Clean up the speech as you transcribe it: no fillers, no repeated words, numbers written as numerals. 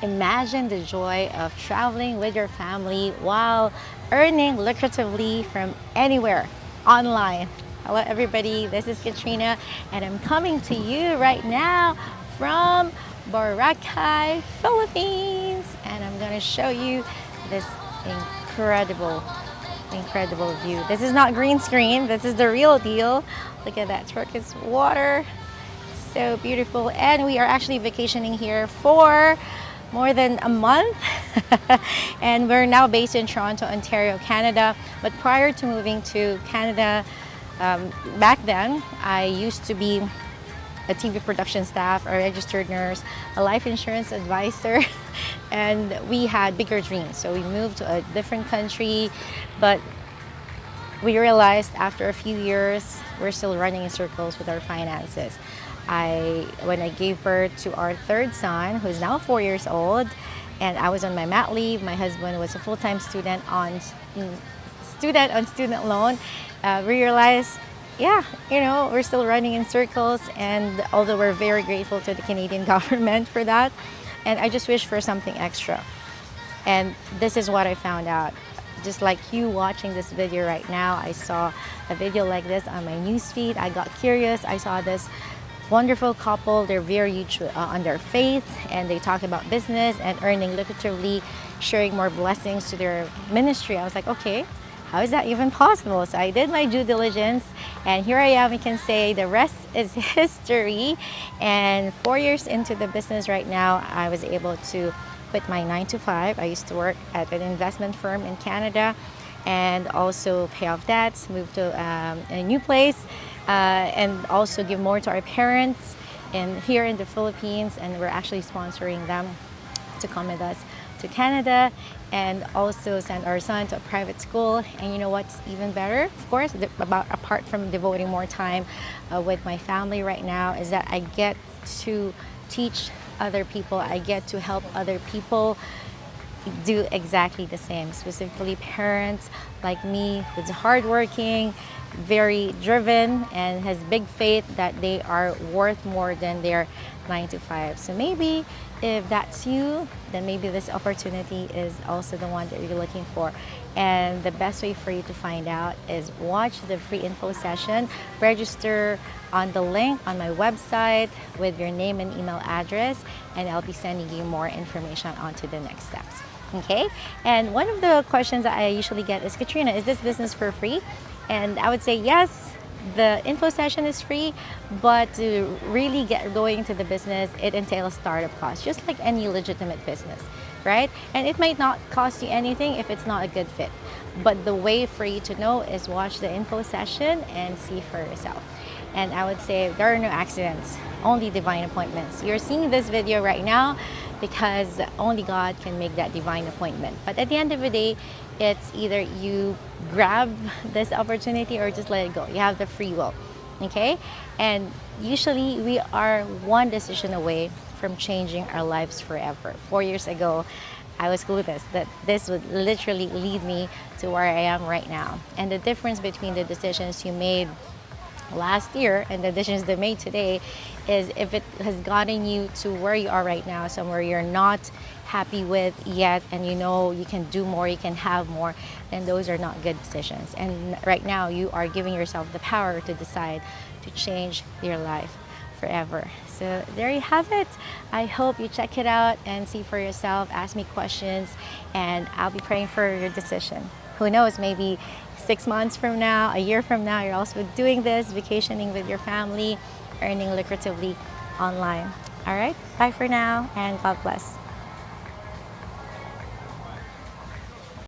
Imagine the joy of traveling with your family while earning lucratively from anywhere online. Hello everybody, this is Katrina and I'm coming to you right now from Boracay, Philippines, and I'm going to show you this incredible view. This is not green screen, this is the real deal. Look at that turquoise water, so beautiful. And we are actually vacationing here for more than a month and we're now based in Toronto, Ontario, Canada. But prior to moving to Canada, back then I used to be a TV production staff, a registered nurse, a life insurance advisor, and we had bigger dreams. So we moved to a different country, but we realized after a few years we're still running in circles with our finances. When I gave birth to our third son, who's now 4 years old, and I was on my mat leave, my husband was a full-time student on student loan, we realized, yeah, we're still running in circles, and although we're very grateful to the Canadian government for that, and I just wish for something extra. And this is what I found out. Just like you watching this video right now, I saw a video like this on my newsfeed. I got curious. I saw this wonderful couple. They're very huge on their faith, and they talk about business and earning lucratively, sharing more blessings to their ministry. I was like, okay, how is that even possible? So I did my due diligence, and here I am. We can say the rest is history. And 4 years into the business right now, I was able to quit my 9 to 5. I used to work at an investment firm in Canada and also pay off debts, move to a new place, and also give more to our parents here in the Philippines. And we're actually sponsoring them to come with us to Canada and also send our son to a private school. And you know what's even better, of course, apart from devoting more time with my family right now, is that I get to teach other people. I get to help other people do exactly the same, specifically parents like me who's hardworking, very driven, and has big faith that they are worth more than their 9 to 5. So maybe if that's you, then maybe this opportunity is also the one that you're looking for. And the best way for you to find out is watch the free info session. Register on the link on my website with your name and email address, and I'll be sending you more information on to the next steps. Okay? And one of the questions that I usually get is, Katrina, is this business for free? And I would say yes, the info session is free, but to really get going into the business, it entails startup costs, just like any legitimate business, right? And it might not cost you anything if it's not a good fit. But the way for you to know is watch the info session and see for yourself. And I would say there are no accidents, only divine appointments. You're seeing this video right now because only God can make that divine appointment. But at the end of the day, it's either you grab this opportunity or just let it go. You have the free will, okay? And usually we are one decision away from changing our lives forever. 4 years ago, I was clueless that this would literally lead me to where I am right now. And the difference between the decisions you made last year and the decisions they made today is if it has gotten you to where you are right now, somewhere you're not happy with yet, and you know you can do more, you can have more, then those are not good decisions. And right now you are giving yourself the power to decide to change your life forever. So there you have it. I hope you check it out and see for yourself, ask me questions, and I'll be praying for your decision. Who knows, maybe 6 months from now, a year from now, you're also doing this, vacationing with your family, earning lucratively online. All right, bye for now, and God bless.